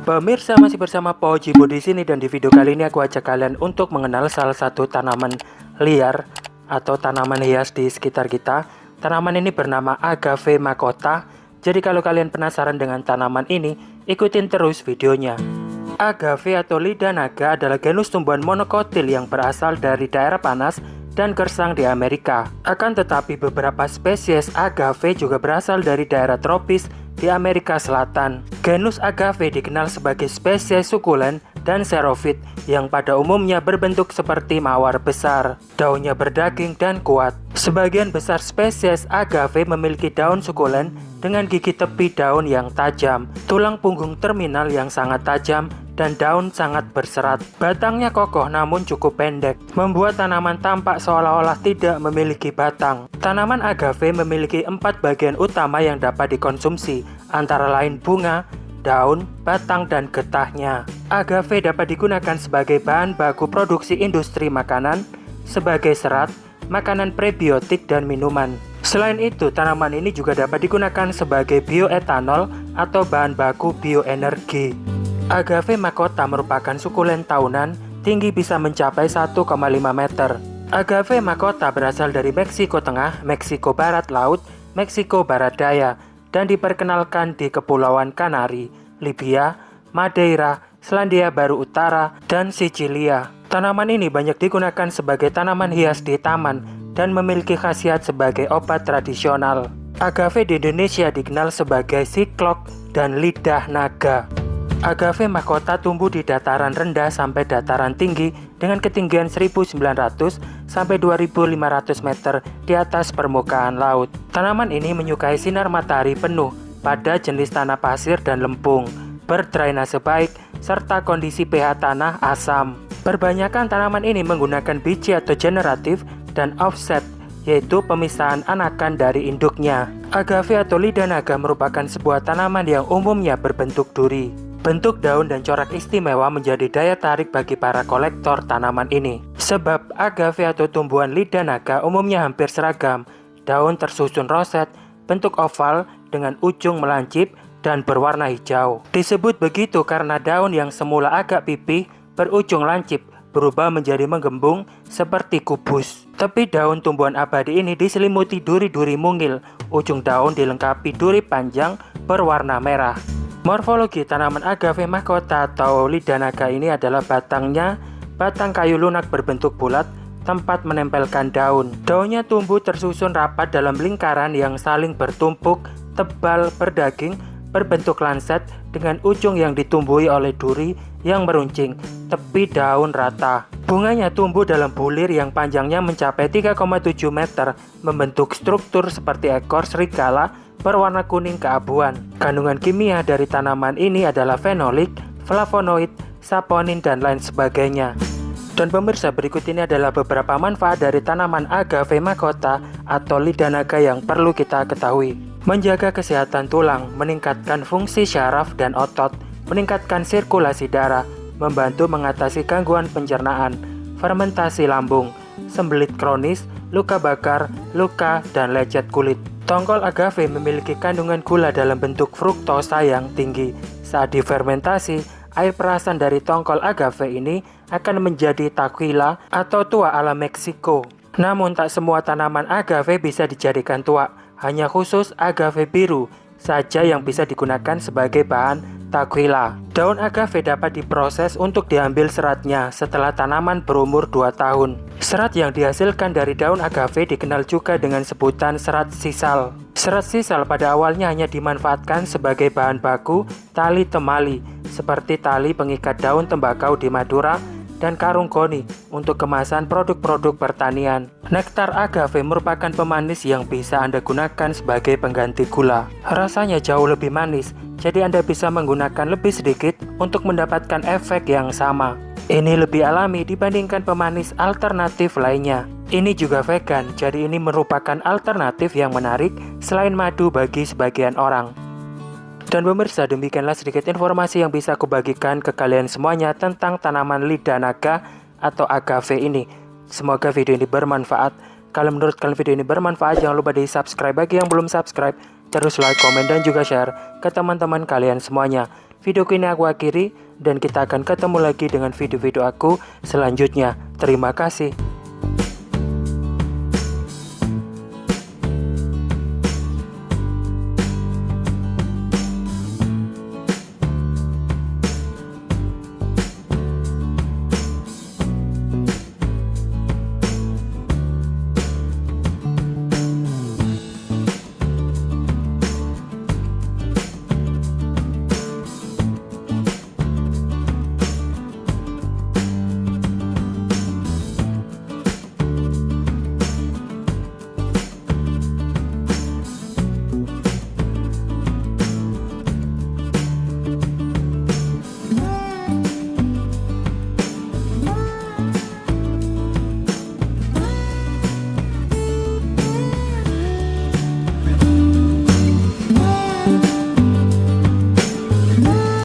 Pemirsa, masih bersama Pojibo di sini, dan di video kali ini aku ajak kalian untuk mengenal salah satu tanaman liar atau tanaman hias di sekitar kita. Tanaman ini bernama Agave makota. Jadi kalau kalian penasaran dengan tanaman ini, ikutin terus videonya. Agave atau lidah naga adalah genus tumbuhan monokotil yang berasal dari daerah panas dan gersang di Amerika. Akan tetapi beberapa spesies agave juga berasal dari daerah tropis di Amerika Selatan. Genus agave dikenal sebagai spesies sukulen dan xerophyt yang pada umumnya berbentuk seperti mawar besar. Daunnya berdaging dan kuat. Sebagian besar spesies agave memiliki daun sukulen dengan gigi tepi daun yang tajam, tulang punggung terminal yang sangat tajam, dan daun sangat berserat. Batangnya kokoh namun cukup pendek, membuat tanaman tampak seolah-olah tidak memiliki batang. Tanaman agave memiliki 4 bagian utama yang dapat dikonsumsi, antara lain bunga, daun, batang, dan getahnya. Agave dapat digunakan sebagai bahan baku produksi industri makanan, sebagai serat, makanan prebiotik, dan minuman. Selain itu, tanaman ini juga dapat digunakan sebagai bioetanol atau bahan baku bioenergi. Agave makota merupakan sukulen tahunan, tinggi bisa mencapai 1,5 meter. Agave makota berasal dari Meksiko Tengah, Meksiko Barat Laut, Meksiko Barat Daya, dan diperkenalkan di Kepulauan Kanari, Libya, Madeira, Selandia Baru Utara, dan Sicilia. Tanaman ini banyak digunakan sebagai tanaman hias di taman dan memiliki khasiat sebagai obat tradisional. Agave di Indonesia dikenal sebagai siklok dan lidah naga. Agave makota tumbuh di dataran rendah sampai dataran tinggi dengan ketinggian 1.900 sampai 2.500 meter di atas permukaan laut. Tanaman ini menyukai sinar matahari penuh pada jenis tanah pasir dan lempung, berdrainase baik, serta kondisi pH tanah asam. Perbanyakan tanaman ini menggunakan biji atau generatif dan offset, yaitu pemisahan anakan dari induknya. Agave atau lidah naga merupakan sebuah tanaman yang umumnya berbentuk duri. Bentuk daun dan corak istimewa menjadi daya tarik bagi para kolektor tanaman ini. Sebab agave atau tumbuhan lidah naga umumnya hampir seragam. Daun tersusun roset, bentuk oval dengan ujung melancip dan berwarna hijau. Disebut begitu karena daun yang semula agak pipih berujung lancip berubah menjadi menggembung seperti kubus. Tepi daun tumbuhan abadi ini diselimuti duri-duri mungil. Ujung daun dilengkapi duri panjang berwarna merah. Morfologi tanaman agave makota atau lidah naga ini adalah batangnya batang kayu lunak berbentuk bulat, tempat menempelkan daun. Daunnya tumbuh tersusun rapat dalam lingkaran yang saling bertumpuk, tebal, berdaging, berbentuk lancet dengan ujung yang ditumbuhi oleh duri yang meruncing. Tepi daun rata. Bunganya tumbuh dalam bulir yang panjangnya mencapai 3,7 meter, membentuk struktur seperti ekor serigala berwarna kuning keabuan. Kandungan kimia dari tanaman ini adalah fenolik, flavonoid, saponin, dan lain sebagainya. Dan pemirsa, berikut ini adalah beberapa manfaat dari tanaman agave makota atau lidah naga yang perlu kita ketahui. Menjaga kesehatan tulang, meningkatkan fungsi syaraf dan otot, meningkatkan sirkulasi darah, membantu mengatasi gangguan pencernaan, fermentasi lambung, sembelit kronis, luka bakar, luka, dan lecet kulit. Tongkol agave memiliki kandungan gula dalam bentuk fruktosa yang tinggi. Saat difermentasi, air perasan dari tongkol agave ini akan menjadi tequila atau tua ala Meksiko. Namun tak semua tanaman agave bisa dijadikan tua, hanya khusus agave biru saja yang bisa digunakan sebagai bahan tequila. Daun agave dapat diproses untuk diambil seratnya setelah tanaman berumur 2 tahun. Serat yang dihasilkan dari daun agave dikenal juga dengan sebutan serat sisal. Serat sisal pada awalnya hanya dimanfaatkan sebagai bahan baku tali temali, seperti tali pengikat daun tembakau di Madura dan karung goni untuk kemasan produk-produk pertanian. Nektar agave merupakan pemanis yang bisa Anda gunakan sebagai pengganti gula. Rasanya jauh lebih manis, jadi Anda bisa menggunakan lebih sedikit untuk mendapatkan efek yang sama. Ini lebih alami dibandingkan pemanis alternatif lainnya. Ini juga vegan, jadi ini merupakan alternatif yang menarik selain madu bagi sebagian orang. Dan pemirsa, demikianlah sedikit informasi yang bisa aku bagikan ke kalian semuanya tentang tanaman lidah naga atau agave ini. Semoga video ini bermanfaat. Kalau menurut kalian video ini bermanfaat, jangan lupa di subscribe bagi yang belum subscribe, Terus like, komen, dan juga share ke teman-teman kalian semuanya. Video ini aku akhiri dan kita akan ketemu lagi dengan video-video aku selanjutnya. Terima kasih.